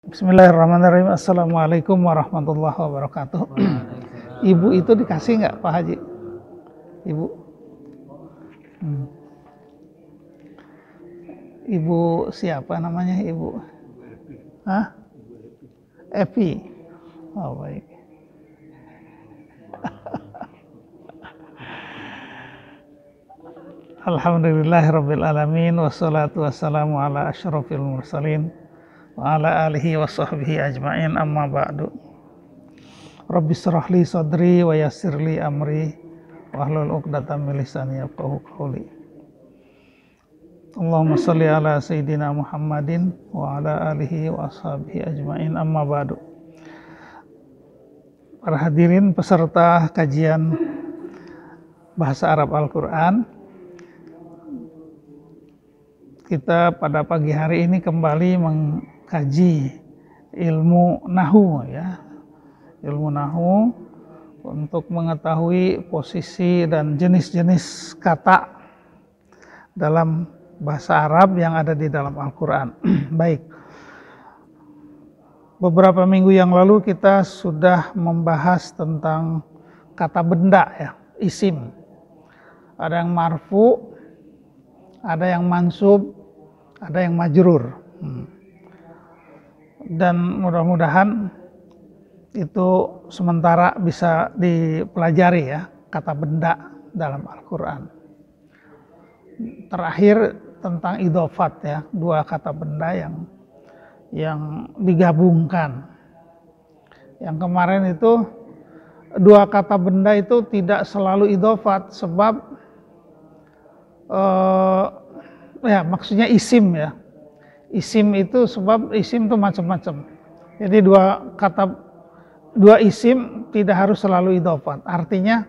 Bismillahirrahmanirrahim. Assalamualaikum warahmatullahi wabarakatuh. Ibu itu dikasih nggak Pak Haji? Ibu, Ibu siapa namanya Ibu? Hah? Epi. Oh baik. Alhamdulillahirabbil alamin wassalatu wassalamu ala asyrofil mursalin wa ala alihi wa sahbihi ajma'in, amma ba'du. Rabbi shrah li sadri wa yassir li amri wahlul 'uqdatam min lisani yafqahu qawli. Allahumma shalli ala sayyidina Muhammadin wa ala alihi wa sahbihi ajma'in, amma ba'du. Para hadirin peserta kajian bahasa Arab Al-Qur'an, kita pada pagi hari ini kembali mengkaji ilmu nahu ya. Ilmu nahu untuk mengetahui posisi dan jenis-jenis kata dalam bahasa Arab yang ada di dalam Al-Qur'an. Baik. Beberapa minggu yang lalu kita sudah membahas tentang kata benda ya, isim. Ada yang marfu, ada yang mansub, ada yang majrur. Dan mudah-mudahan itu sementara bisa dipelajari ya, kata benda dalam Al-Qur'an. Terakhir tentang idhofat ya, dua kata benda yang digabungkan. Yang kemarin itu dua kata benda itu tidak selalu idhofat, sebab ya maksudnya isim ya. Isim itu sebab isim itu macam-macam. Jadi dua isim tidak harus selalu idhofat. Artinya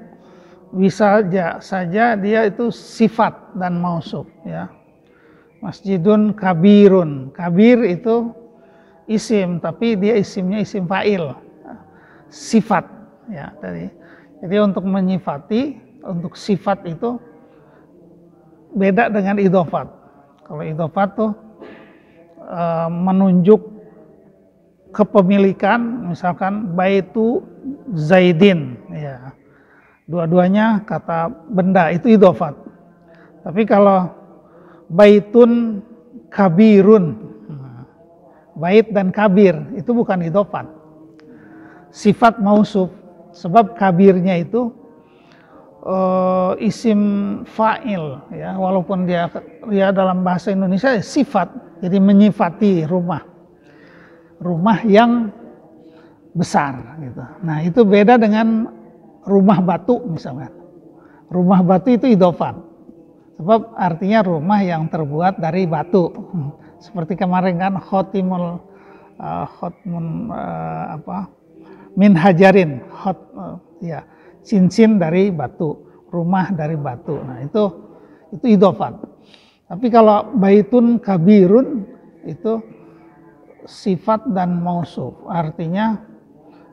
bisa saja dia itu sifat dan mausuf ya. Masjidun kabirun. Kabir itu isim, tapi dia isimnya isim fa'il. Sifat ya tadi. Jadi untuk menyifati, untuk sifat itu beda dengan idhofat. Kalau idhofat tuh menunjuk kepemilikan, misalkan baitu Zaidin ya. Dua-duanya kata benda, itu idhofat. Tapi kalau baitun kabirun, bait dan kabir itu bukan idhofat. Sifat mausuf, sebab kabirnya itu isim fa'il ya, walaupun dia dalam bahasa Indonesia sifat, jadi menyifati rumah yang besar gitu. Nah itu beda dengan rumah batu misalnya. Rumah batu itu idhofat, sebab artinya rumah yang terbuat dari batu. Seperti kemarin kan khotmun min hajarin, ya, cincin dari batu, rumah dari batu. Nah itu idhofat. Tapi kalau baitun kabirun itu sifat dan mausuf, artinya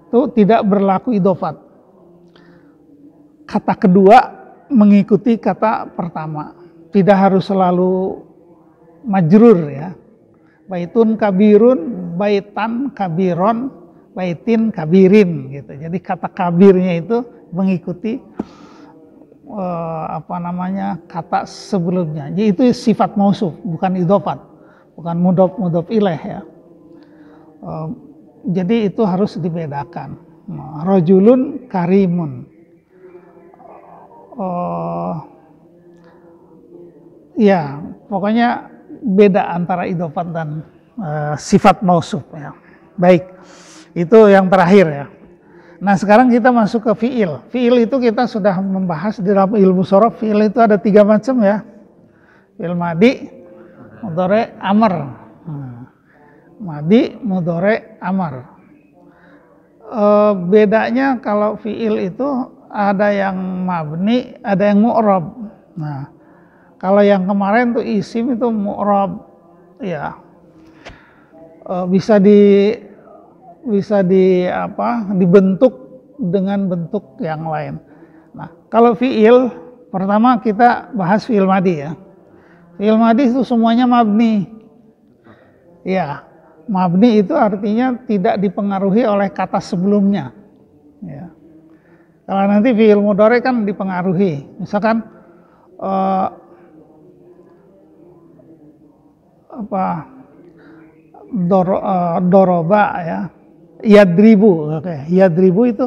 itu tidak berlaku idhofat. Kata kedua mengikuti kata pertama, tidak harus selalu majrur ya. Baitun kabirun, baitan kabiron, baitin kabirin gitu. Jadi kata kabirnya itu mengikuti kata sebelumnya. Jadi itu sifat mausuf, bukan idhofat, bukan mudhof ilaih ya. Jadi itu harus dibedakan. Rajulun karimun. Ya, pokoknya beda antara idhofat dan sifat mausuf ya. Baik, itu yang terakhir ya. Nah sekarang kita masuk ke fi'il. Fi'il itu kita sudah membahas di dalam ilmu shorof. Fi'il itu ada 3 macam ya. Fi'il madi, mudhari, amr. Madi, mudhari, amr. Bedanya kalau fi'il itu ada yang mabni, ada yang mu'rab. Nah kalau yang kemarin tuh isim itu mu'rab ya. Bisa dibentuk dengan bentuk yang lain. Nah, kalau fi'il pertama kita bahas fi'il madi ya. Fi'il madi itu semuanya mabni. Ya. mabni itu artinya tidak dipengaruhi oleh kata sebelumnya. Ya. Kalau nanti fi'il mudhari kan dipengaruhi. Misalkan doroba ya, yadribu. Oke. Yadribu itu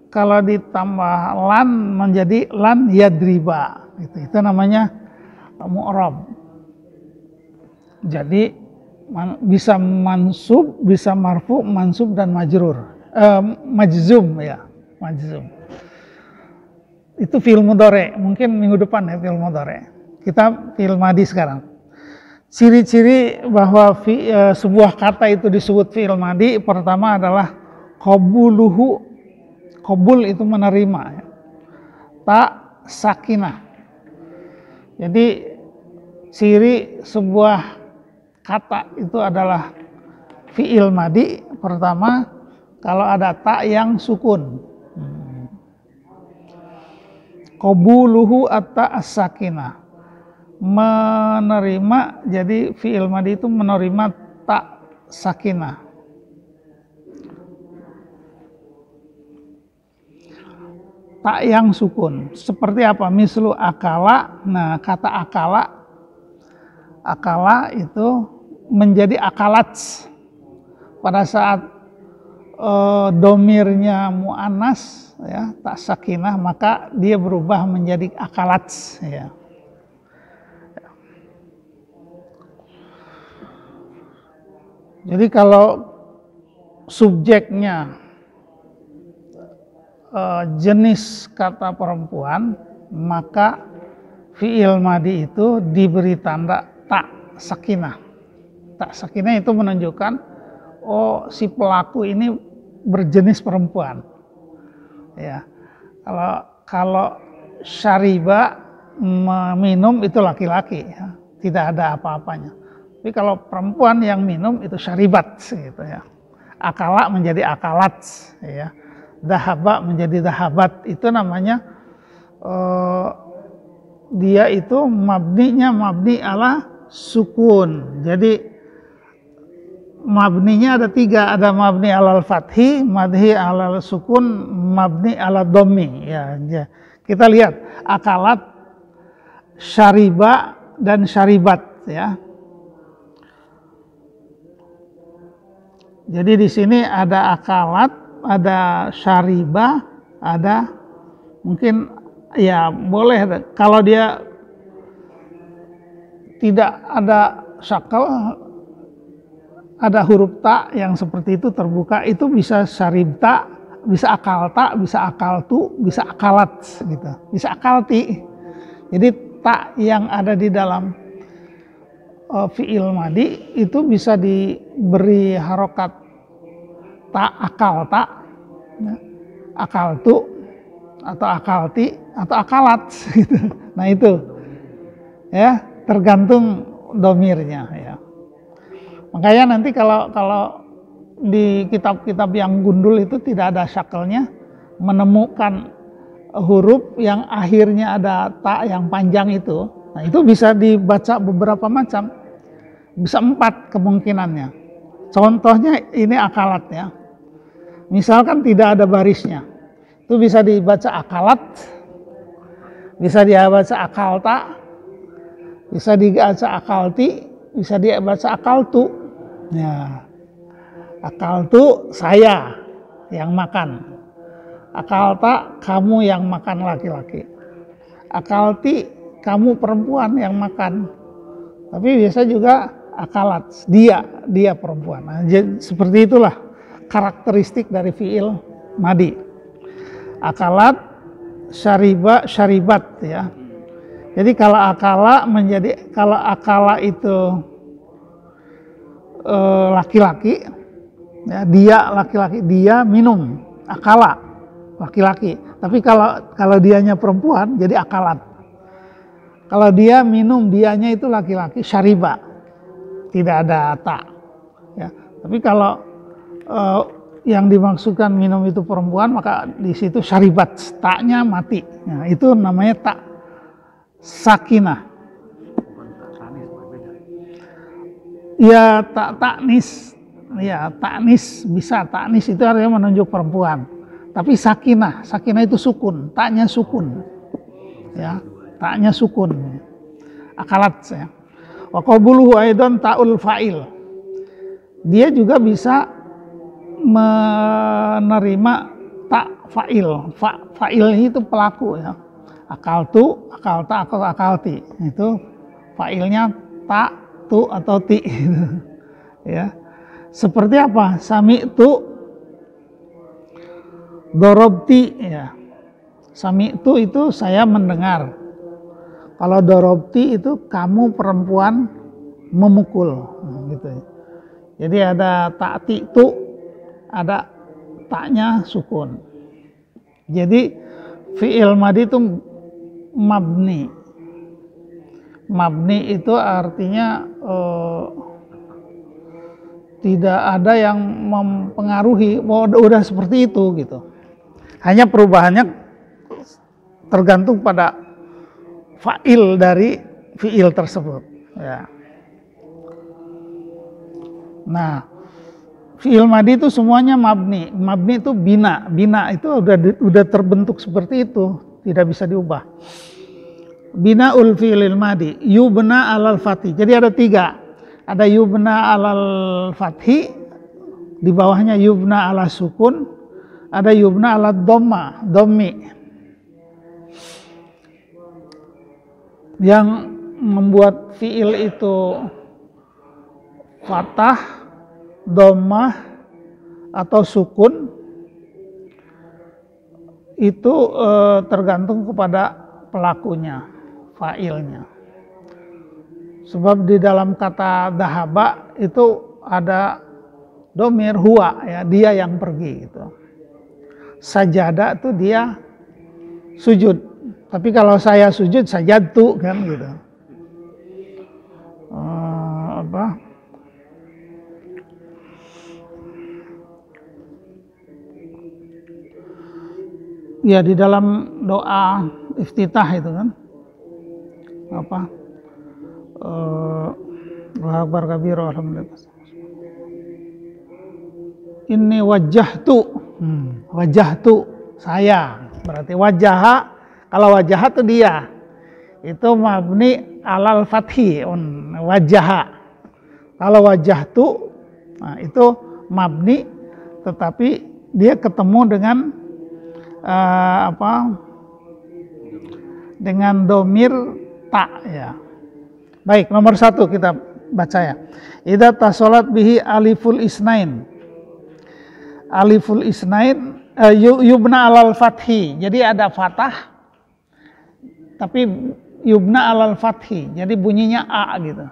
kalau ditambah lan menjadi lan yadriba. Itu namanya mu'rab. Jadi bisa mansub, bisa marfu, mansub dan majrur. Majzum ya, majzum. Itu fi'il mudhari, mungkin minggu depan ya fi'il mudhari. Kita fi'il madi sekarang. Ciri-ciri bahwa sebuah kata itu disebut fi'il madi, pertama adalah qabuluhu. Qabul itu menerima ya. Ta sakinah. Jadi ciri sebuah kata itu adalah fi'il madi, pertama kalau ada ta yang sukun. Qabuluhu at-ta as-sakinah. Menerima, jadi fi'il madi itu menerima ta sakinah. Tak yang sukun. Seperti apa? Mislu akala. Nah, kata akala itu menjadi akalat pada saat domirnya mu'annas ya, tak sakinah, maka dia berubah menjadi akalat ya. Jadi kalau subjeknya jenis kata perempuan, maka fi'il madi itu diberi tanda tak sakinah. Tak sakinah itu menunjukkan oh si pelaku ini berjenis perempuan. Ya. Kalau syariba minum itu laki-laki ya, tidak ada apa-apanya. Tapi kalau perempuan yang minum itu syaribat gitu ya. Akala menjadi akalat ya. Dahaba menjadi dahabat, itu namanya dia itu mabni ala sukun. Jadi mabninya ada 3, ada mabni alal fathi, mabni alal sukun, mabni ala dhammi ya. Kita lihat akalat, syariba dan syaribat ya. Jadi di sini ada akalat, ada syariba, ada mungkin ya boleh kalau dia tidak ada syakal, ada huruf ta yang seperti itu terbuka, itu bisa syaribta, bisa akalta, bisa akaltu, bisa akalat gitu, bisa akalti. Jadi ta yang ada di dalam fi'il madi itu bisa diberi harokat ta akalta, ya, akaltu, atau akalti, atau akalat gitu. Nah itu ya tergantung domirnya ya. Makanya nanti kalau di kitab-kitab yang gundul itu tidak ada syakelnya, menemukan huruf yang akhirnya ada ta yang panjang itu, nah itu bisa dibaca beberapa macam, bisa 4 kemungkinannya. Contohnya ini akalat ya. Misalkan tidak ada barisnya, itu bisa dibaca akalat, bisa dibaca akalta, bisa dibaca akalti, bisa dibaca akaltu. Ya, akaltu saya yang makan, akalta kamu yang makan laki-laki, akalti kamu perempuan yang makan. Tapi biasa juga akalat dia perempuan. Nah, seperti itulah karakteristik dari fi'il madi. Akalat, syariba, syaribat ya. Jadi kalau akala itu laki-laki ya, dia laki-laki, dia minum, akala laki-laki. Tapi kalau dianya perempuan jadi akalat. Kalau dia minum, dianya itu laki-laki, syariba, tidak ada ta ya. Tapi kalau yang dimaksudkan minum itu perempuan, maka di situ syaribat, taknya mati. Nah, itu namanya tak sakinah. Ya taknis, ya taknis bisa, taknis itu artinya menunjuk perempuan. Tapi sakinah, sakinah itu sukun, taknya sukun, ya taknya sukun, akalat ya. Wa qabuluhu aidan ta'ul fa'il. Dia juga bisa menerima tak fa'il, fa'il itu pelaku ya. Akaltu, akalta, akalti, itu fa'ilnya tak, tu atau ti gitu. Ya. Seperti apa? Sami'tu dorobti ya. Sami'tu itu saya mendengar. Kalau dorobti itu kamu perempuan memukul gitu. Jadi ada ta'ti tu, ada taknya sukun. Jadi fi'il madi itu mabni. Mabni itu artinya tidak ada yang mempengaruhi, udah seperti itu gitu. Hanya perubahannya tergantung pada fa'il dari fi'il tersebut. Ya. Nah, fi'il madi itu semuanya mabni. Mabni itu bina. Bina itu udah terbentuk seperti itu, tidak bisa diubah. Bina'ul fi'il madi, yubna alal fathi. Jadi ada 3. Ada yubna alal fathi, di bawahnya yubna ala sukun, ada yubna ala dhamma, dhammi. Yang membuat fi'il itu fathah, dhammah atau sukun itu tergantung kepada pelakunya, fa'ilnya. Sebab di dalam kata dahaba itu ada domir huwa ya, dia yang pergi gitu. Sajada itu dia sujud. Tapi kalau saya sujud sajadtu kan gitu. Ya di dalam doa iftitah itu kan Allahu akbar kabira alhamdulillah. Inni wajjahtu, wajjahtu saya, berarti wajaha, kalau wajaha itu dia, itu mabni alal fathi, wajaha. Kalau wajahtu, nah itu mabni, tetapi dia ketemu dengan dengan domir tak ya. Baik, nomor 1 kita baca ya. Idza tasolat bihi aliful isnain. Aliful isnain yubna alal fathi. Jadi ada fathah tapi yubna alal fathi. Jadi bunyinya a gitu.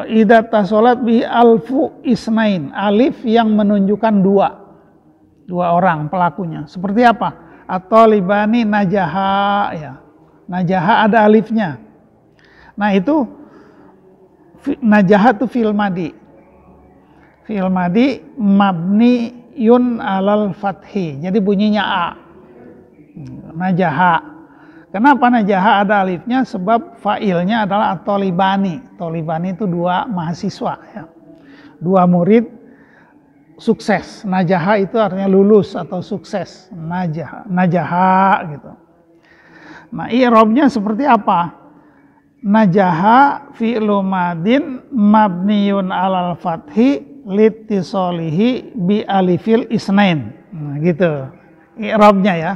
Idza tasolat bihi alfu isnain. Alif yang menunjukkan dua orang pelakunya. Seperti apa? Atau libani najaha ya. Najaha ada alifnya. Nah itu najaha itu fi'il madi. Fi'il madi mabni yun alal fathi. Jadi bunyinya a. Najaha. Kenapa najaha ada alifnya? Sebab fa'ilnya adalah at-tolibani. Tolibani itu 2 mahasiswa ya. 2 murid sukses. Najaha itu artinya lulus atau sukses. Najaha gitu. Nah, i'rabnya seperti apa? Najaha fi'lu madin mabniyun alal fathi litisolihi bi alifil isnain. Nah, gitu. I'rabnya ya.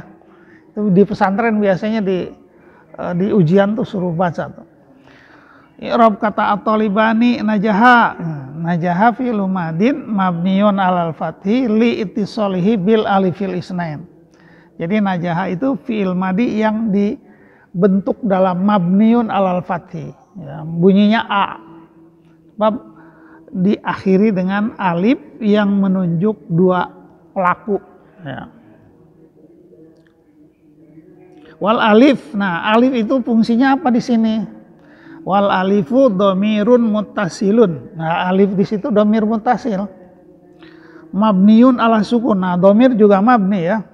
Itu di pesantren biasanya di ujian tuh suruh baca tuh. I'rab kata at-talibani najaha. Najaha fi'lu madin mabniyun alal fathi litisolihi bil alifil isnain. Jadi najaha itu fi'il madi yang dibentuk dalam mabniun alal fathi. Ya, bunyinya a. Sebab diakhiri dengan alif yang menunjuk 2 pelaku. Ya. Wal alif. Nah, alif itu fungsinya apa di sini? Wal alifu dhamirun muttasilun. Nah, alif di situ dhamir muttasil. Mabniun ala sukun. Nah, dhamir juga mabni ya.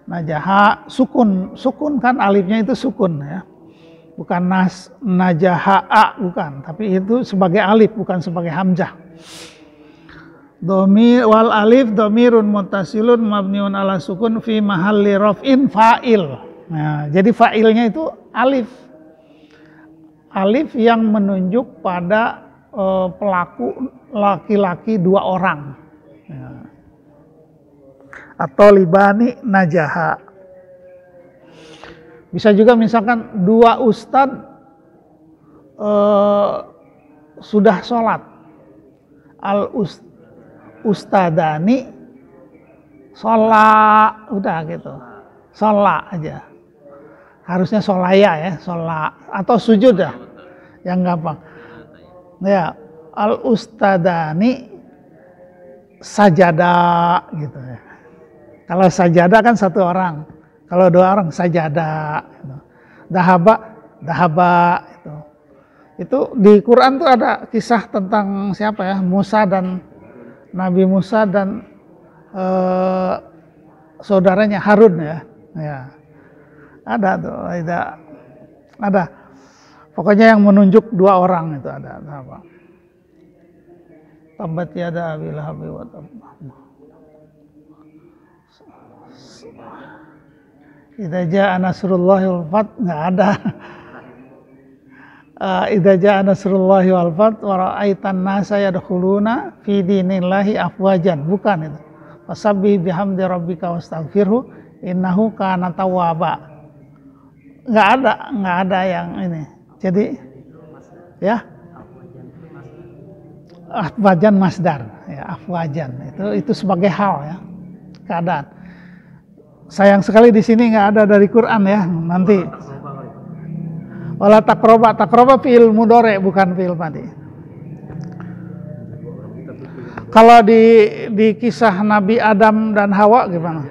Najaha sukun kan alifnya itu sukun ya. bukan najaha bukan, tapi itu sebagai alif bukan sebagai hamzah. Dhamir wal alif dhamirun muttasilun mabniun ala sukun fi mahalli raf'in fa'il. Nah, jadi fa'ilnya itu alif. Alif yang menunjuk pada pelaku laki-laki 2 orang. Ya. Atau libani najaha. Bisa juga misalkan 2 ustadz sudah sholat. Ustadani sholat, udah gitu. Sholat aja. Harusnya sholaya ya, sholat. Atau sujud ya, yang gampang. Ya, al-ustadani sajada gitu ya. Kalau sajada kan 1 orang. Kalau 2 orang sajada, gitu. Dahaba, itu di Quran tuh ada kisah tentang siapa ya, Nabi Musa dan saudaranya Harun ya. Ada tuh, ada. Pokoknya yang menunjuk 2 orang itu ada apa? Tabbat yada Abi Lahab wa tab. Idza jaa nasrullahi wal fath, enggak ada. Idza jaa nasrullahi wal fath wa ra'aitan nasa yadkhuluna fi dinillahi afwajan, bukan itu. Fasabbih bihamdi rabbika wastaghfirhu innahu kana tawwaba. Enggak ada yang ini. Jadi ya afwajan masdar ya, afwajan itu sebagai hal ya, keadaan. Sayang sekali di sini nggak ada dari Quran ya, nanti. Wala takroba fi'il mudhari bukan fi'il madhi. Kalau di kisah Nabi Adam dan Hawa gimana?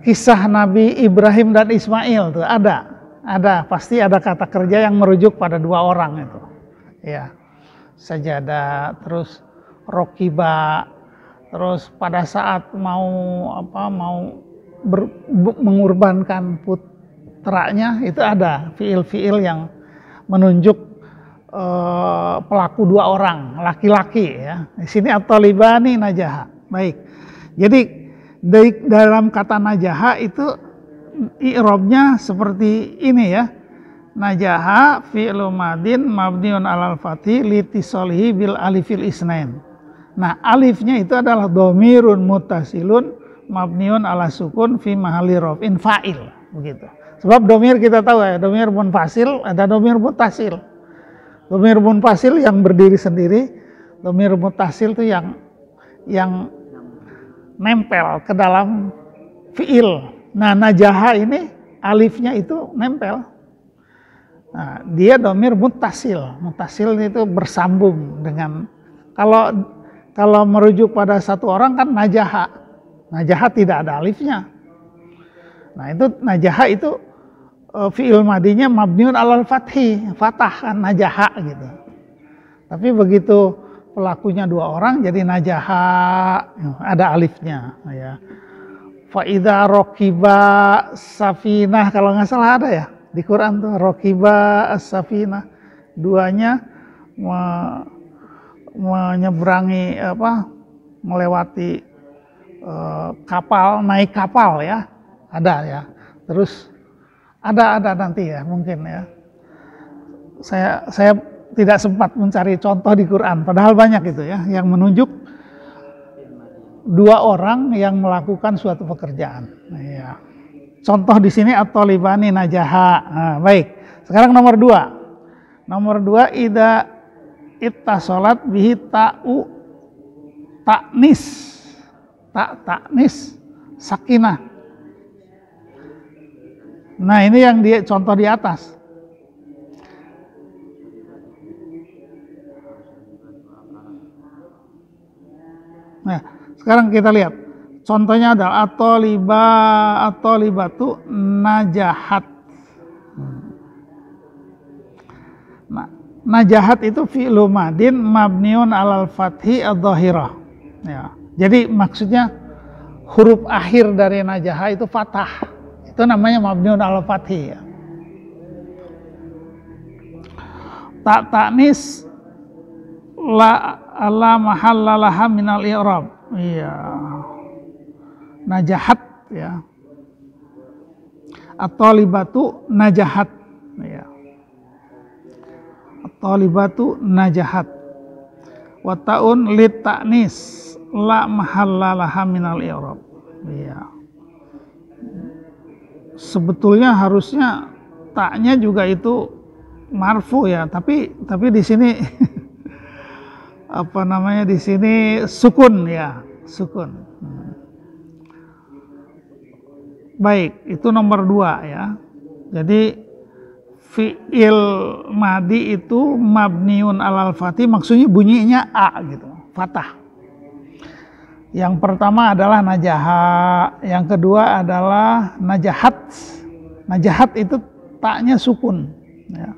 Kisah Nabi Ibrahim dan Ismail tuh ada pasti ada kata kerja yang merujuk pada 2 orang itu. Ya. Sajadah, terus rokiba, terus pada saat mau mengorbankan putranya itu ada fiil-fiil yang menunjuk pelaku 2 orang laki-laki ya. Di sini at-talibani najaha. Baik. Jadi dalam kata najaha itu i'rabnya seperti ini ya. Najaha fi'lu madin mabniun 'alal fathi litisalihi bil alifil isnain. Nah, alifnya itu adalah dhamirun muttasilun mabniun 'ala sukun fi mahalli raf'in fa'il, begitu. Sebab dhamir kita tahu ya, dhamir munfasil, ada dhamir muttasil. Dhamir munfasil yang berdiri sendiri, dhamir muttasil itu yang nempel ke dalam fi'il. Nah, najaha ini alifnya itu nempel. Nah, dia dhamir muttasil. Muttasil itu bersambung dengan, kalau merujuk pada 1 orang kan najaha. Najaha tidak ada alifnya. Nah, itu najaha itu fi'il madinya mabniun 'alal fathi, fatah kan najaha gitu. Tapi begitu pelakunya 2 orang jadi najaha, ada alifnya ya. Fa idza raqiba safinah, kalau nggak salah ada ya di Quran tuh, raqiba as-safinah, 2-nya menyeberangi melewati kapal, naik kapal ya, ada ya. Terus ada nanti ya mungkin ya. Saya tidak sempat mencari contoh di Quran, padahal banyak itu ya yang menunjuk 2 orang yang melakukan suatu pekerjaan. Ya. Contoh di sini at-talibani najaha. Nah, baik. Sekarang nomor 2. Nomor 2 idza ittasalat bihi ta'u ta'nis. Ta'nis sakinah. Nah, ini yang contoh di atas. Nah, sekarang kita lihat. Contohnya adalah at-talibatu najahat. Nah, najahat itu fi'lu madin mabniun 'alal fathi adh-dhahirah. Ya. Jadi maksudnya huruf akhir dari najaha itu fathah. Itu namanya mabniun al fathi ya. Tak taknis la mahallalaha minal i'rab. Iya. Najahat ya. At-talibatu najahat ya. At-talibatu najahat. Wa ta'un lit ta'nis la mahallalaha minal i'rab. Iya. Sebetulnya harusnya taknya juga itu marfu ya, tapi di sini apa namanya, di sini sukun ya, sukun. Baik, itu nomor 2 ya. Jadi fi'il madi itu mabniun alal fathi, maksudnya bunyinya a gitu, fathah. Yang pertama adalah najaha, yang kedua adalah najahat. Najahat itu taknya sukun ya.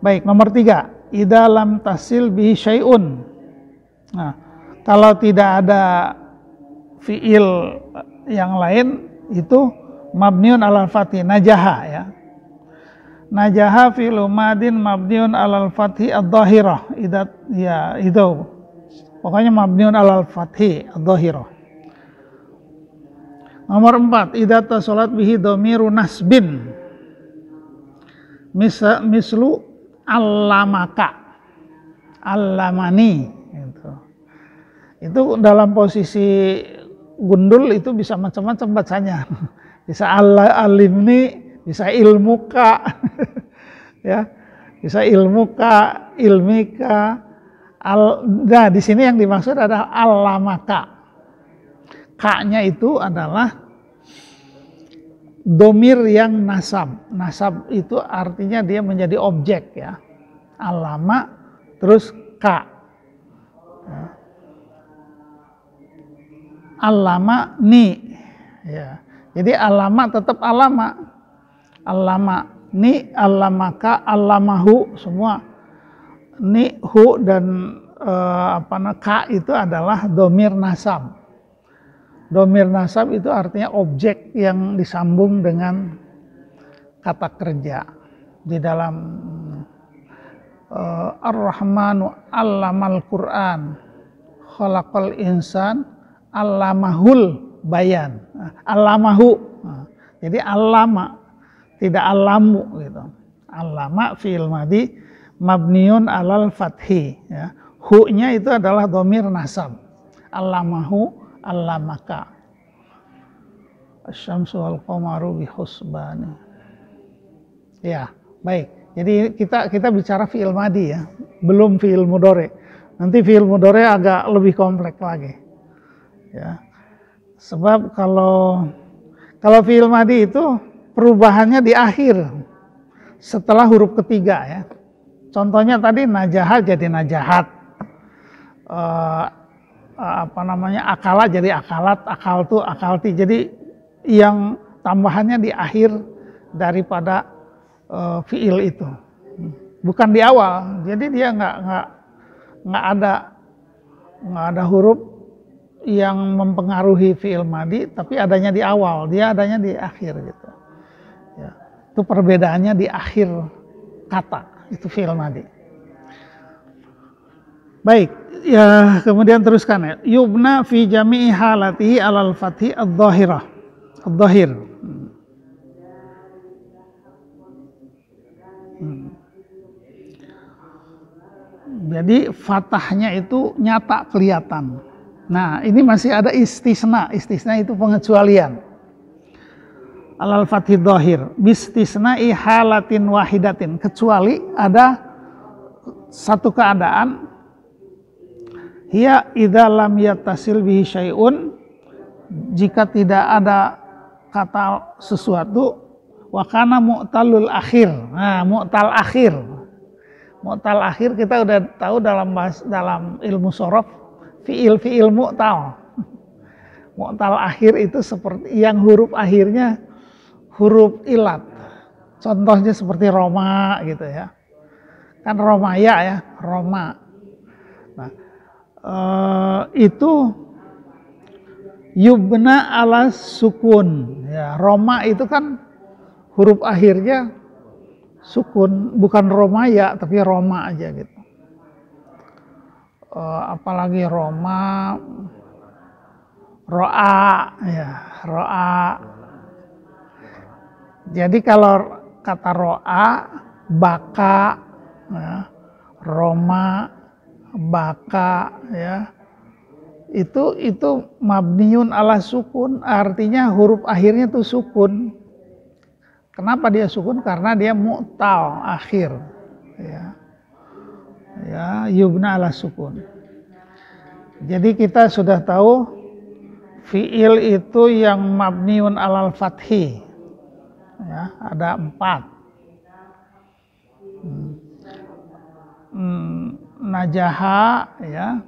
Baik, nomor 3, idza lam tasil bihi syai'un. Nah, kalau tidak ada fiil yang lain itu mabniun alal fathi, najaha ya. Najaha fi'lu madin mabniun alal fathi ad-dhahirah. Idza ya itu. Pokoknya mabniun alal fathi ad-dhahirah. Nomor 4, idza tasalat bihi dhamiru nasbin. Mislu allamaka, allamani gitu. Itu dalam posisi gundul itu bisa macam-macam bacanya. Bisa alimni, bisa ilmuka ya. Bisa ilmuka, ilmika. Nah, di sini yang dimaksud adalah allamaka. Ka-nya itu adalah domir yang nasab. Nasab itu artinya dia menjadi objek ya. Allama terus ka. Allama ni ya. Jadi allama tetap allama. Allama ni, allamaka, allamahu, semua ni, hu dan ka itu adalah domir nasab. Domir nasab itu artinya objek yang disambung dengan kata kerja. Di dalam Ar-Rahmanu 'allamal Qur'an, khalaqal insan, 'allamahul bayan. Allamahu. Jadi allama, tidak allamu gitu. Allama fi'il madi mabniun alal fathi ya. Hu-nya itu adalah domir nasab. Allamahu, allamaka. Asy-syamsu wal qamaru bihusbani. Ya, baik. Jadi kita bicara fi'il madi ya, belum fi'il mudhari. Nanti fi'il mudhari agak lebih kompleks lagi. Ya. Sebab kalau fi'il madi itu perubahannya di akhir setelah huruf ketiga ya. Contohnya tadi najahat jadi najahat. Akala jadi akalat, akaltu, akalti. Jadi yang tambahannya di akhir daripada fiil itu, bukan di awal. Jadi dia nggak ada huruf yang mempengaruhi fiil madi, tapi adanya di awal, dia adanya di akhir gitu. Ya, itu perbedaannya di akhir kata itu fiil madi. Baik, ya kemudian teruskan ya. Yubna fi jami'i halatihi alal fathi ad-dhahirah. Ad-dhahir. Jadi fathahnya itu nyata kelihatan. Nah, ini masih ada istisna. Istisna itu pengecualian. Alal fathi dhahir. Bistisna'i halatin wahidatin. Kecuali ada satu keadaan. Hiya idza lam yattasil bihi syai'un, jika tidak ada kata sesuatu, wa kana mu'talul akhir. Nah, mu'tal akhir. Mu'tal akhir kita udah tahu dalam ilmu shorof, fiil mu'tal. Mu'tal akhir itu seperti yang huruf akhirnya huruf ilat. Contohnya seperti Roma gitu ya. Kan Romaya ya, Roma. Nah, itu Yubna ala sukun. Ya, Roma itu kan huruf akhirnya sukun, bukan Romaya tapi Roma aja gitu. Apalagi Roma, Roa, ya Roa. Jadi kalau kata Roa, Baka, ya, Roma, Baka, ya itu mabniun ala sukun, artinya huruf akhirnya tuh sukun. Kenapa dia sukun? Karena dia mu'tal akhir, ya yubna ala sukun. Jadi kita sudah tahu fiil itu yang mabniun alal fathi, ya ada 4. Najaha, ya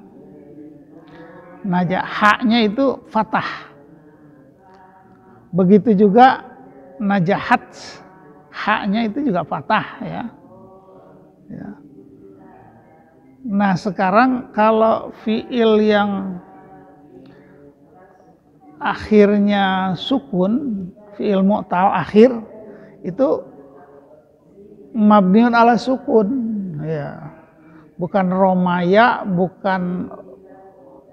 najahanya itu fathah. Begitu juga najahat, haknya itu juga fathah, ya. Nah sekarang kalau fiil yang akhirnya sukun, fiil mu'tal akhir itu mabniun ala sukun, ya bukan romaya, bukan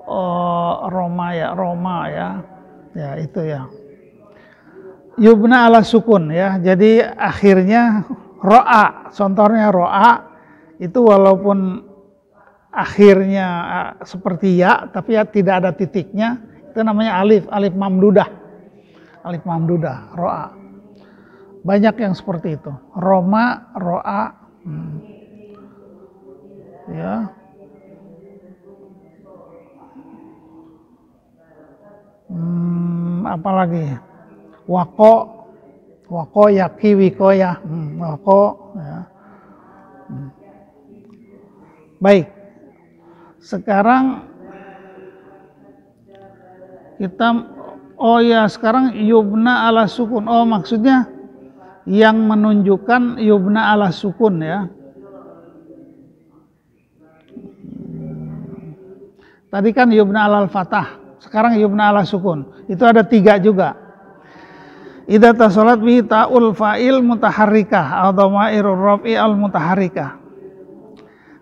Roma, ya itu ya. Yubna ala sukun, ya jadi akhirnya ro'a, contohnya ro'a itu walaupun akhirnya seperti ya tapi ya tidak ada titiknya, itu namanya alif mamdudah, ro'a. Banyak yang seperti itu, Roma, ro'a, ya. Apalagi wako yaki wikoya, wako, ya. Baik, sekarang kita sekarang yubna ala sukun. Maksudnya yang menunjukkan yubna ala sukun, ya. Tadi kan yubna alal fatah, sekarang yubna ala sukun. Itu ada 3 juga. Idza tasalat bi ta'ul fa'il mutaharrikah atau ma'irur raf'i al mutaharrikah.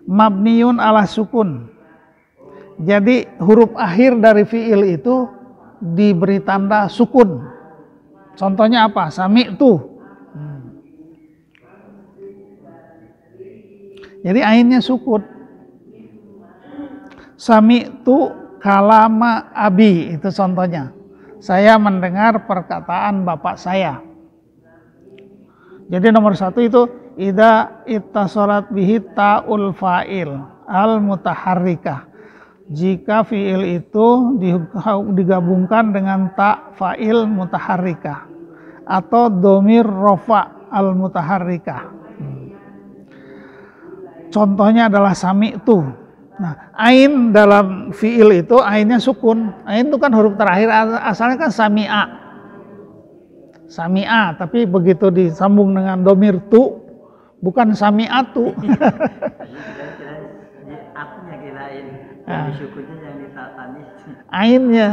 Mabniun ala sukun. Jadi huruf akhir dari fi'il itu diberi tanda sukun. Contohnya apa? Sami'tu. Jadi ainnya sukun. Sami'tu kalama abi, itu contohnya. Saya mendengar perkataan bapak saya. Jadi nomor 1 itu idza ittasalat bihi ta'ul fa'il al mutaharrikah. Jika fiil itu digabungkan dengan ta fa'il mutaharrikah atau domir rofa al mutaharrikah. Contohnya adalah sami'tu. Nah, ain dalam fiil itu ainnya sukun. Ain itu kan huruf terakhir, asalnya kan sami'a. Sami'a, tapi begitu disambung dengan domir tu, bukan sami'atu. Akunya kirain, yang disukunnya yang ditatanis. Ainnya.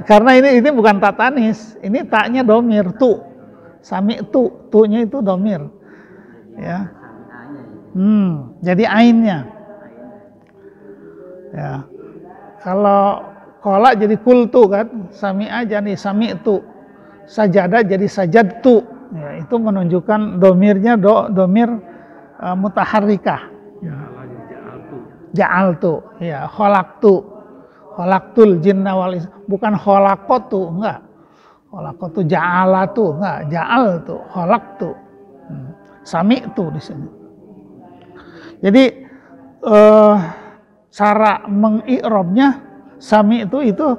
Karena ini bukan tatanis, ini taknya domir tu. Sami'tu, tu-nya itu domir. Ya. Jadi ainnya. Ya, kalau kolak jadi kultu kan, sami'a jadi sami'tu, sajadah jadi sajadtu. Ya, itu menunjukkan domirnya domir mutaharrikah. Ja'altu, ya, khalaqtul jinna wal insa, bukan khalaqatu, enggak. Khalaqatu ja'alatu, enggak, ja'altu, khalaqtu. Sami'tu di sini. Jadi cara mengi'rabnya sami'tu itu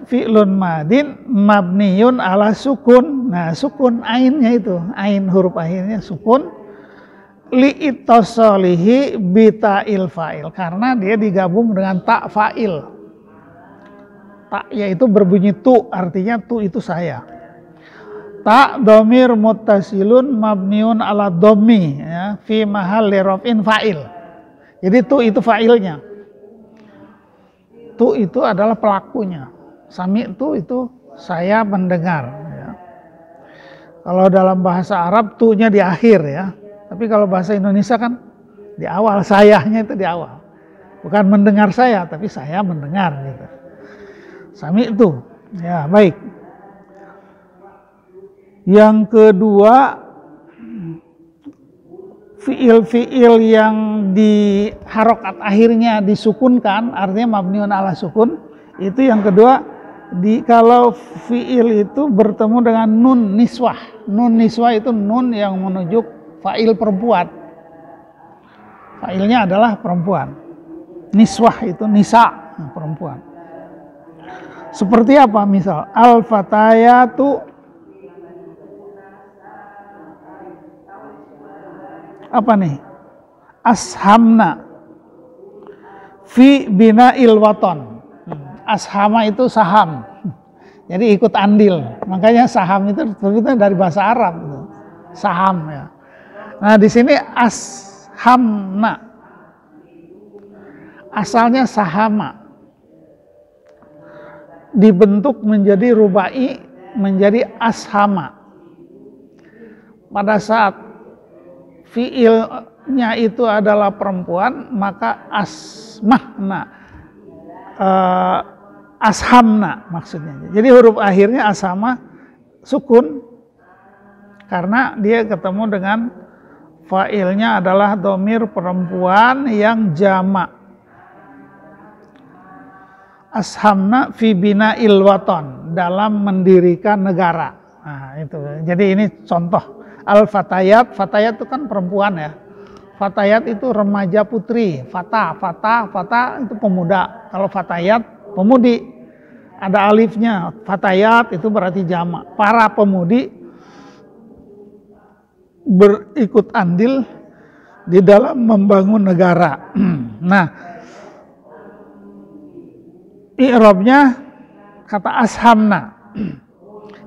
fi'lun madin mabniyun ala sukun. Nah, sukun ainnya itu, ain huruf akhirnya sukun li'ittasalihi bita'il fa'il, karena dia digabung dengan ta fa'il. Ta yaitu berbunyi tu, artinya tu itu saya. Ta domir muttasilun mabniun ala dhammi, ya, fi mahalli raf'in fa'il. Jadi tu itu fa'ilnya. tu itu adalah pelakunya. Sami'tu itu saya mendengar. Ya. Kalau dalam bahasa Arab tu-nya di akhir ya. Tapi kalau bahasa Indonesia kan di awal, sayanya itu di awal. Bukan mendengar saya, tapi saya mendengar gitu. Sami'tu. Ya, baik. Yang kedua, fiil-fiil yang di harokat akhirnya disukunkan, artinya mabniun ala sukun, itu yang kedua, kalau fiil itu bertemu dengan nun niswah. Nun niswah itu nun yang menunjuk fa'il perempuan. Fa'ilnya adalah perempuan. Niswah itu nisa, perempuan. Seperti apa misal? Al-fatayatu apa nih? Ashamna fi bina'il waton. Ashama itu saham. Jadi ikut andil. Makanya saham itu sebetulnya dari bahasa Arab itu. Saham ya. Nah, di sini ashamna. Asalnya sahama. Dibentuk menjadi rubai, menjadi ashama. Pada saat fiilnya itu adalah perempuan, maka asmahna, ashamna maksudnya. Jadi huruf akhirnya ashama sukun karena dia ketemu dengan failnya adalah domir perempuan yang jamak. Ashamna fi bina'il waton, dalam mendirikan negara. Nah, itu. Jadi ini contoh. Al-fatayat, fatayat itu kan perempuan ya. Fatayat itu remaja putri. Fata itu pemuda. Kalau fatayat, pemudi. Ada alifnya. Fatayat itu berarti jamak. Para pemudi berikut andil di dalam membangun negara. Nah, i'rabnya kata ashamna.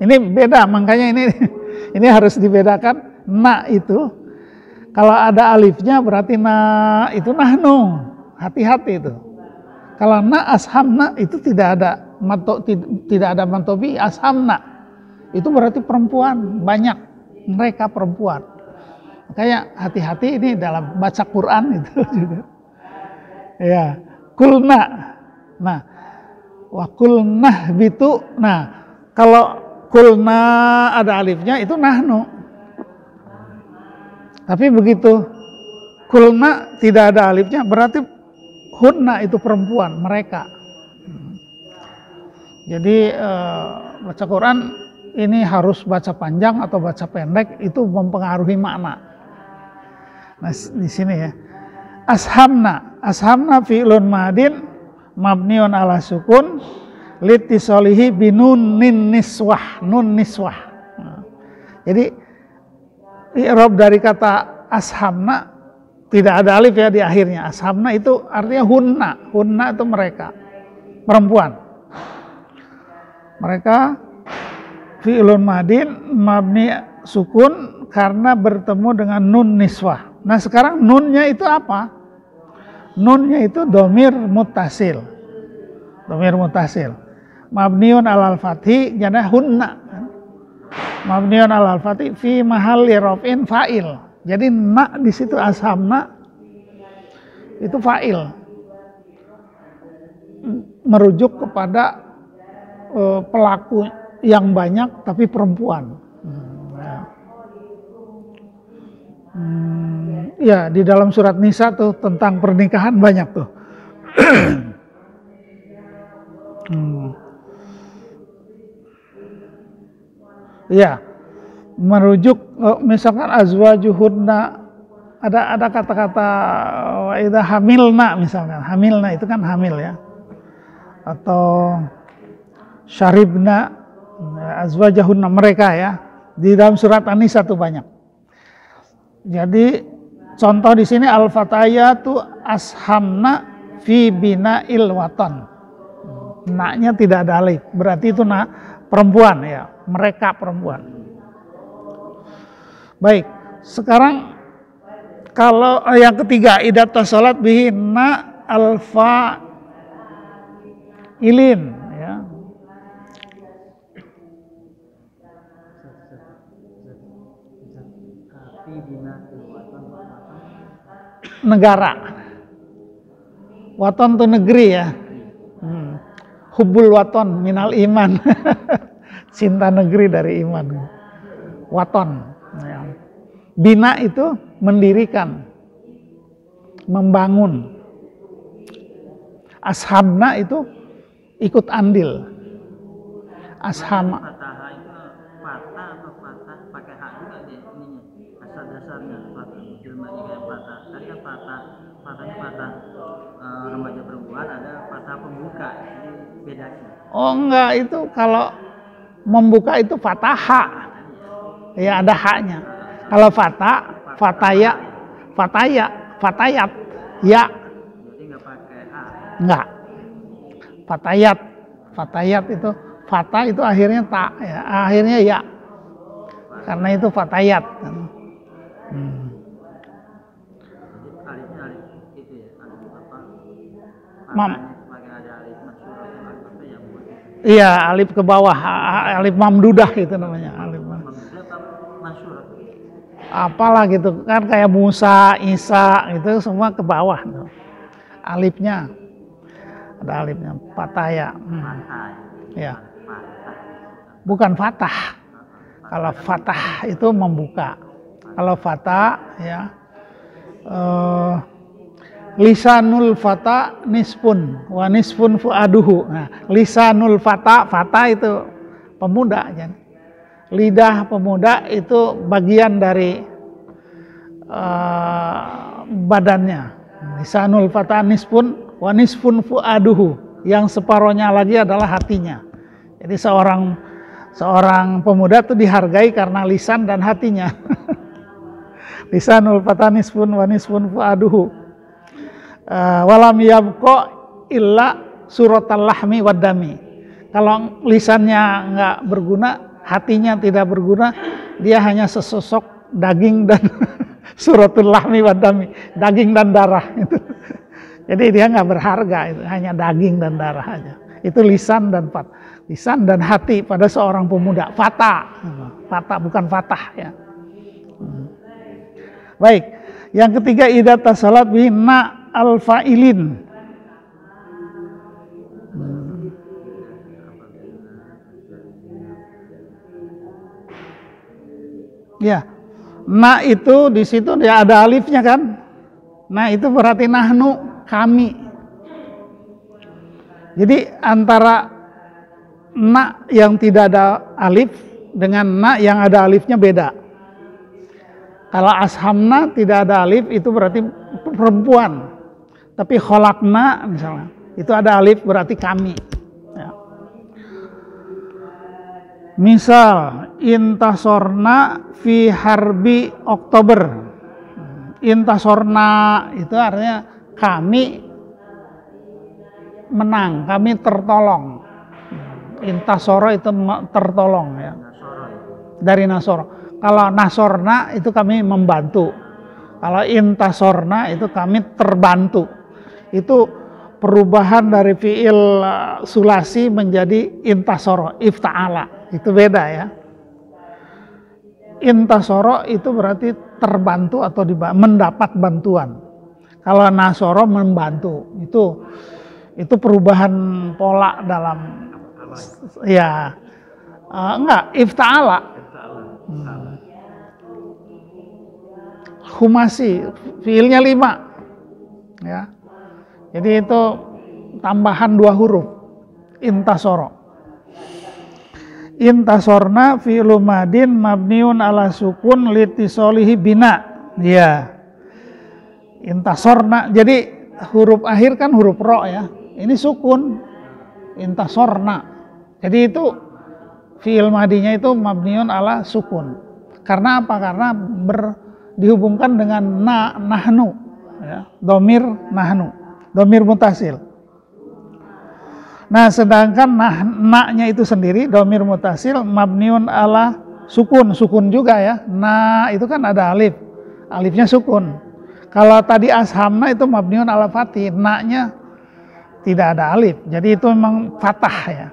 Ini beda, makanya ini harus dibedakan. Na itu kalau ada alifnya berarti na itu nahnu. Hati-hati itu. Kalau na ashamna itu tidak ada mantobi ashamna. Itu berarti perempuan, banyak mereka perempuan. Makanya hati-hati ini dalam baca Quran itu juga. Ya, kulna. Nah, wa kulnah bitu. Nah, kalau kulna ada alifnya itu nahnu. Tapi begitu kulna tidak ada alifnya berarti hunna itu perempuan, mereka. Jadi baca Quran ini harus baca panjang atau baca pendek itu mempengaruhi makna. Nah, di sini ya. Ashamna fi'lun madin mabniun ala sukun litisolihi binun niswah, nun niswah. Nah, jadi i'rab dari kata ashamna tidak ada alif ya di akhirnya. Ashamna itu artinya hunna itu mereka, perempuan. Mereka fi'lun madin mabni sukun karena bertemu dengan nun niswah. Nah, sekarang nunnya itu apa? Nunnya itu domir muttasil. Domir muttasil. Mabniun alal fathi jadi hunna. Mabniun alal fathi fi mahalli raf'in fa'il. Jadi na di situ ashamna itu fa'il. Merujuk kepada pelaku yang banyak tapi perempuan. Ya, di dalam surat Nisa tuh tentang pernikahan banyak tuh. Ya, merujuk misalkan azwajuhunna, ada kata-kata idza hamilna misalkan. Hamilna itu kan hamil ya. Atau syaribna azwajahunna, mereka ya. Di dalam surat An-Nisa tuh banyak. Jadi contoh di sini al-fatayatu ashamna fi bina'il waton. Na-nya tidak ada alif, berarti itu perempuan ya, mereka perempuan. Baik, sekarang kalau yang ketiga idza tasalat bihi na alfa ilin, ya. Negara. Waton itu negeri ya. Hubbul waton minal iman. Cinta negeri dari iman. Waton. Ya. Bina itu mendirikan, membangun. Ashamna itu ikut andil. Asham. Fatah itu fatah atau fatah pakai hak juga dia ininya. Asal dasarnya fatah. Ilmu kayak fatah. Kan fatahnya fatah remaja perempuan, ada fatah pembuka. Jadi bedanya. Oh enggak, itu kalau membuka itu fataha. Ya ada haknya. Kalau fataya, fatayat, ya. Jadi nggak pakai hak. Enggak. Fatayat itu fata itu akhirnya tak ya, akhirnya ya. Karena itu fatayat. Alifnya alif itu ya, alif apa? Mam. Sebagai ada alif masyhur atau alif apa yang buat. Iya, alif ke bawah, alif mamdudah itu namanya, alif. Maksudnya apa? Masyhur. Apalah gitu kan kayak Musa, Isa itu semua ke bawah tuh. Alifnya. Ada alifnya, fataya. Fatah. Ya. Fatah. Bukan fatah. Kalau fatah itu membuka. Kalau fatah ya lisanul fata nisfun wa nisfun fuaduhu. Nah, lisanul fata itu pemuda kan. Lidah pemuda itu bagian dari badannya. Lisanul fata nisfun wa nisfun fuaduhu. Yang separohnya lagi adalah hatinya. Jadi seorang pemuda itu dihargai karena lisan dan hatinya. Lisanul fata nisfun wa nisfun fuaduhu. Walam yabqa illa suratal lahmi waddami. Kalau lisannya nggak berguna, hatinya tidak berguna, dia hanya sesosok daging dan suratul lahmi waddami, daging dan darah itu. Jadi dia nggak berharga, itu hanya daging dan darah aja. Itu lisan dan hati pada seorang pemuda. Fata bukan fatah ya. Baik, yang ketiga idza tasalat bina al-fa'ilin. Ya, na itu di situ dia ada alifnya kan? Nah itu berarti nahnu, kami. Jadi antara na yang tidak ada alif dengan na yang ada alifnya beda. Kalau ashamna tidak ada alif itu berarti perempuan. Tapi kholakna misalnya itu ada alif berarti kami. Ya. Misal intasorna fi harbi Oktober. Intasorna itu artinya kami menang, kami tertolong. Intasoro itu tertolong ya. Dari nasoro. Kalau nasorna itu kami membantu. Kalau intasorna itu kami terbantu. Itu perubahan dari fiil sulasi menjadi intasoro, ifta'ala. Itu beda ya. Intasoro itu berarti terbantu atau mendapat bantuan. Kalau nasoro membantu. Itu perubahan pola dalam ya. Enggak, ifta'ala. Humasi, fiilnya 5 ya. Jadi itu tambahan 2 huruf. Intasoro. Intasorna fi'lu madin mabniun ala sukun litisolihi bina. Ya. Intasorna. Jadi huruf akhir kan huruf ro ya. Ini sukun. Intasorna. Jadi itu fi'il madinya itu mabniun ala sukun. Karena apa? Karena dihubungkan dengan nahnu ya. Domir nahnu, domir mutasil. Nah sedangkan na-nya itu sendiri domir mutasil mabniun ala sukun juga ya. Nah itu kan ada alif, alifnya sukun. Kalau tadi ashamna itu mabniun ala fatih, na-nya tidak ada alif. Jadi itu memang fathah ya.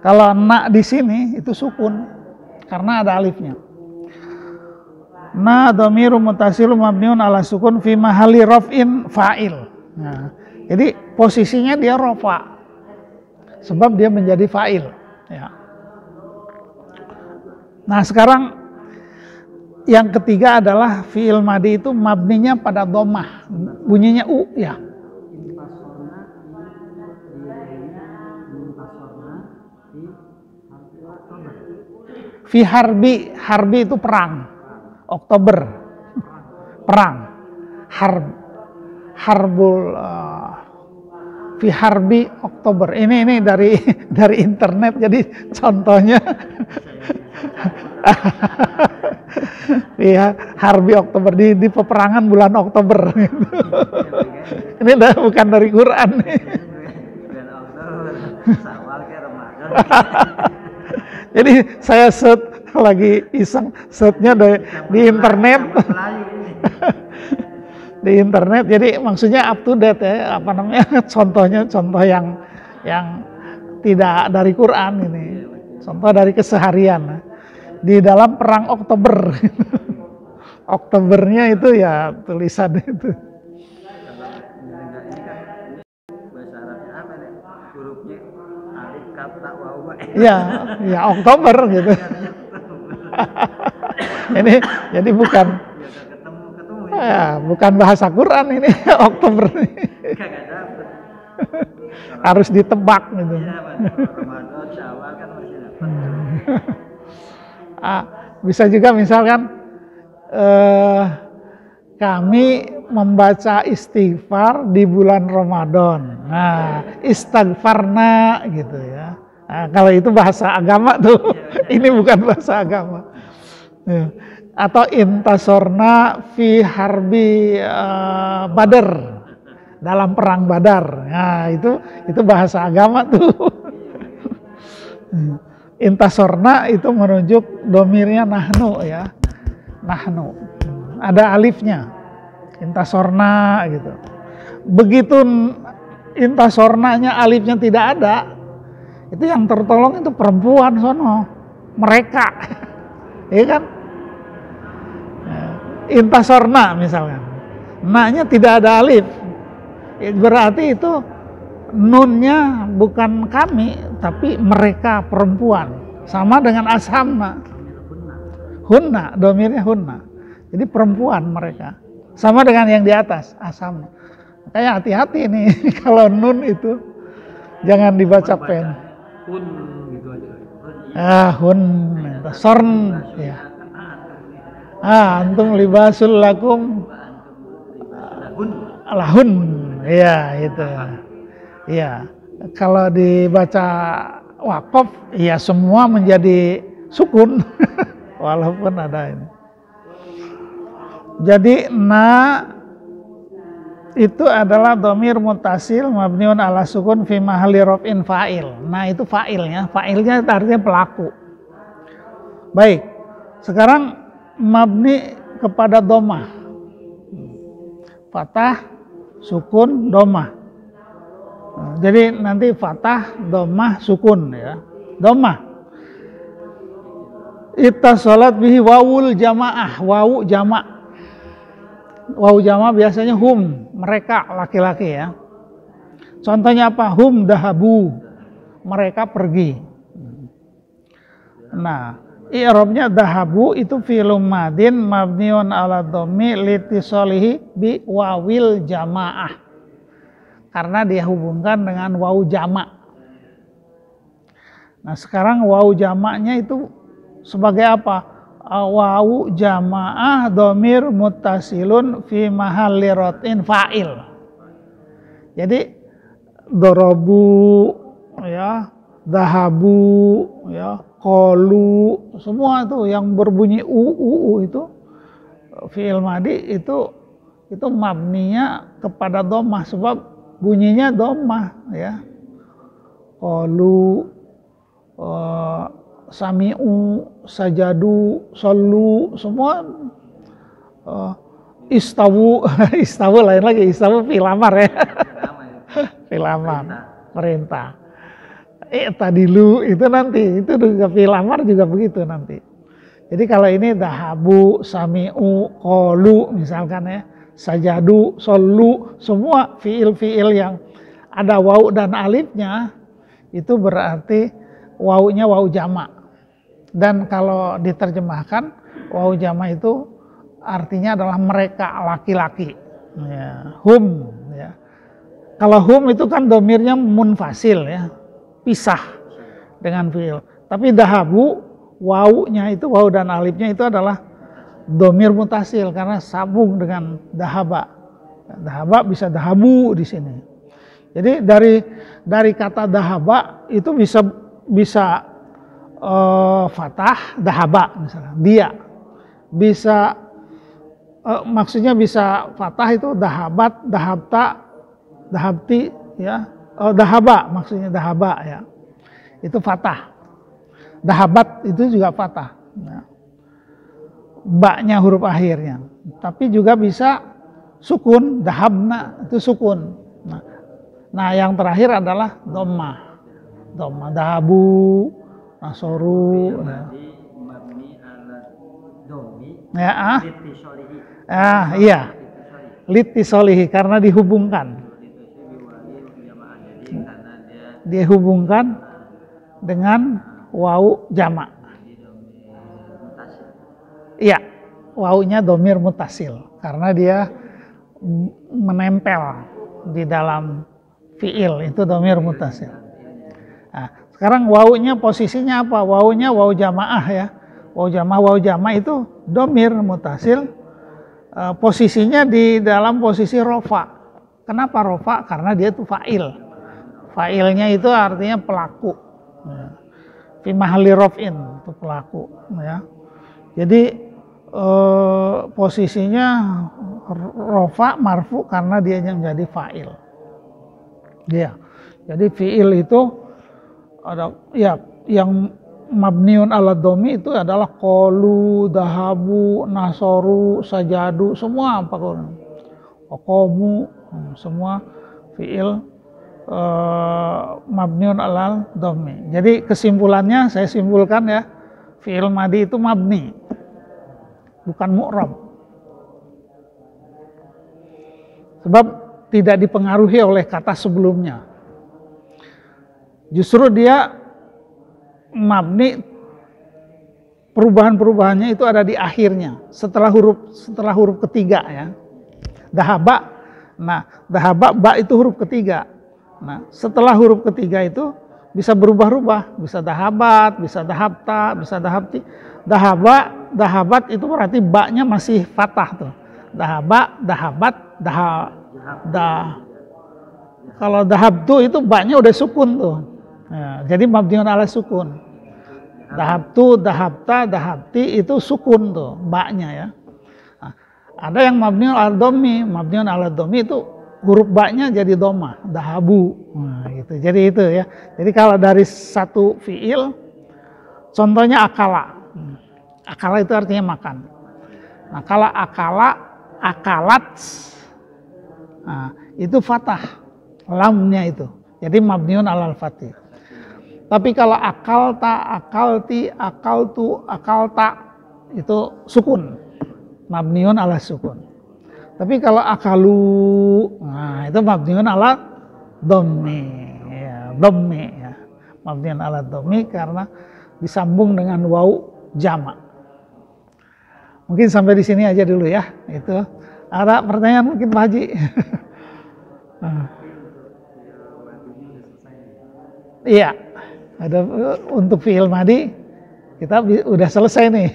Kalau na di sini itu sukun karena ada alifnya. Na dhamiru muttasilun mabniun ala sukun fi mahalli raf'in fa'il. Nah, jadi posisinya dia rafa. Sebab dia menjadi fa'il ya. Nah, sekarang yang ketiga adalah fi'il madi itu mabninya pada dhammah. Bunyinya u ya. Fi harbi, harbi itu perang. Oktober, perang, harbul, fi harbi Oktober. Ini dari internet, jadi contohnya ya harbi Oktober di peperangan bulan Oktober. Ini bukan dari Quran. Jadi saya lagi iseng searchnya di internet. Di internet, jadi maksudnya up to date ya, apa namanya, contoh yang tidak dari Quran ini, contoh dari keseharian di dalam perang Oktober. Oktobernya itu ya tulisan itu. Bahasa Arabnya apa nih? Hurufnya alif, kaf, ta, waw. Ya Oktober gitu. Ini jadi bukan ya, bukan bahasa Quran ini. Oktober ini. Harus ditebak gitu. Ramadan, Syawal kan masih dapat. Bisa juga misalkan kami membaca istighfar di bulan Ramadan. Nah, istighfarna gitu ya. Nah, kalau itu bahasa agama tuh, ini bukan bahasa agama. Atau intasorna fi harbi Badar, dalam perang Badar. Nah, itu bahasa agama tuh. Intasorna itu merujuk domirnya nahnu ya, nahnu. Ada alifnya, intasorna gitu. Begitu intasornanya alifnya tidak ada, itu yang tertolong itu perempuan sono, mereka, ya kan? Intasorna misalkan, na-nya tidak ada alif, berarti itu nunnya bukan kami, tapi mereka perempuan, sama dengan ashamna, hunna, domirnya hunna, jadi perempuan mereka, sama dengan yang di atas ashamna. Kayak hati-hati nih kalau nun itu jangan dibaca pen. Hun gitu aja. Hun, sorn ya. Antum libasul lakum lahun. Ya, itu. Iya. Kalau dibaca waqaf, ya semua menjadi sukun walaupun ada ini. Jadi itu adalah dhamir muttasil mabniun ala sukun fi mahalli raf'in fa'il. Nah, itu fa'ilnya. Fa'ilnya artinya pelaku. Baik. Sekarang mabni kepada dhammah. Fathah, sukun, dhammah. Jadi nanti fathah, dhammah, sukun ya. Dhammah. Ittasalat bihi wawul jamaah, wawu jama'. Wawu jama' biasanya hum, mereka laki-laki ya. Contohnya apa? Hum dahabu, mereka pergi. Nah, i'rabnya dahabu itu fi'lun madin mabniun ala dhammi litisalihi bi wawil jamaah. Karena dia hubungkan dengan wawu jama'. Nah, sekarang wawu jamaknya itu sebagai apa? Wawu jamaah dhamir muttasilun fi mahalli raf'in fa'il. Jadi dorobu ya, dahabu ya, qalu, semua itu yang berbunyi u itu fi'il madi itu mabninya kepada dhammah sebab bunyinya dhammah ya. Qalu, sami'u, sajadu, sallu, semua istawu, istawu lain lagi, istawu fi'il amar ya. Fi'il amar, perintah. Tadi lu itu nanti, itu juga fi'il amar juga begitu nanti. Jadi kalau ini dahabu, sami'u, qalu misalkan ya, sajadu, solu, semua fi'il-fi'il yang ada waw dan alifnya itu berarti wawunya waw jamak. Dan kalau diterjemahkan waw jamak itu artinya adalah mereka laki-laki. Ya, hum ya. Kalau hum itu kan domirnya munfasil ya, pisah dengan fi'il. Tapi dahabu wawunya itu, waw dan alifnya itu adalah domir mutasil karena sambung dengan dahaba. Dahaba bisa dahabu di sini. Jadi dari kata dahaba itu bisa fatah dahaba misalnya. Dia bisa maksudnya bisa fatah itu dahabat, dahabta, dahabti ya. Dahaba maksudnya dahaba ya. Itu fatah. Dahabat itu juga fatah. Nah, baknya huruf akhirnya. Tapi juga bisa sukun, dahabna itu sukun. Nah yang terakhir adalah dhammah. Dhammah, dahabu, nasoru. Ya, iya. Litisolihi karena dihubungkan. Dihubungkan dengan waw jamak. Iya, wawunya domir mutasil karena dia menempel di dalam fiil itu domir mutasil. Nah, sekarang wawunya posisinya apa? Wawunya waw jamaah ya. Waw jamaah itu domir mutasil. Posisinya di dalam posisi rofa. Kenapa rofa? Karena dia itu fa'il. Fa'ilnya itu artinya pelaku. Fi mahalli raf'in itu pelaku ya. Jadi posisinya rofa marfu karena dia yang menjadi fa'il. Ya. Jadi fi'il itu ada ya yang mabniun ala dhammi itu adalah qalu, dahabu, nasoru, sajadu, semua apa qamu, semua fi'il mabniun alal dhammi. Jadi kesimpulannya saya simpulkan ya, fi'il madi itu mabni, bukan mu'rab. Sebab tidak dipengaruhi oleh kata sebelumnya. Justru dia mabni, perubahan-perubahannya itu ada di akhirnya, setelah huruf ketiga ya. Dahaba, nah dahaba ba itu huruf ketiga. Nah, setelah huruf ketiga itu bisa berubah-ubah, bisa dahabat, bisa dahabta, bisa dahabti. Dahabat itu berarti ba-nya masih fathah tuh. Dahaba, dahabat, kalau dahabtu itu ba-nya udah sukun tuh. Nah, jadi mabniun ala sukun. Dahabtu, dahabta, dahabti itu sukun tuh, ba-nya ya. Nah, ada yang mabniun ala dhammi, mabniun ala dhammi itu huruf ba-nya jadi dhammah, dahabu. Nah, gitu. Jadi itu ya. Jadi kalau dari satu fiil, contohnya akala. Akala itu artinya makan. Nah, kalau akala, akalat, nah, itu fathah, lamnya itu. Jadi mabniun alal fatih. Tapi kalau akalta, akalti, akaltu, akalta itu sukun, mabniun ala sukun. Tapi kalau akalu, nah itu mabniun ala dhammi, ya, dhammi ya. Mabniun ala dhammi karena disambung dengan waw jamak. Mungkin sampai di sini aja dulu ya. Itu ada pertanyaan mungkin Pak Haji. Iya, ada untuk fi'il madi kita udah selesai nih.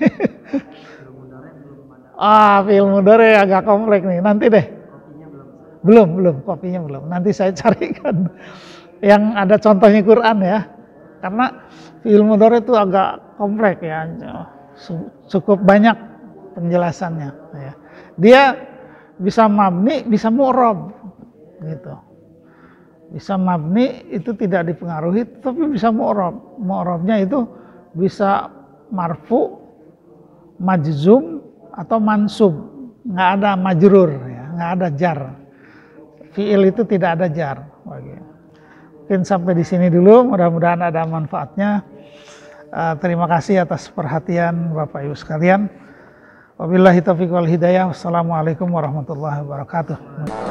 Fi'il mudhari agak kompleks nih. Nanti deh. Belum, kopinya belum. Nanti saya carikan yang ada contohnya Quran ya. Karena fi'il mudhari itu agak kompleks ya. Cukup banyak penjelasannya ya. Dia bisa mabni, bisa mu'rab gitu. Bisa mabni itu tidak dipengaruhi, tapi bisa mu'rab. Mu'rabnya itu bisa marfu, majzum atau mansub, nggak ada majrur, ya, nggak ada jar. fiil itu tidak ada jar. Mungkin sampai di sini dulu, mudah-mudahan ada manfaatnya. Terima kasih atas perhatian Bapak Ibu sekalian. Wabillahi taufiq wal hidayah. Wassalamualaikum warahmatullahi wabarakatuh.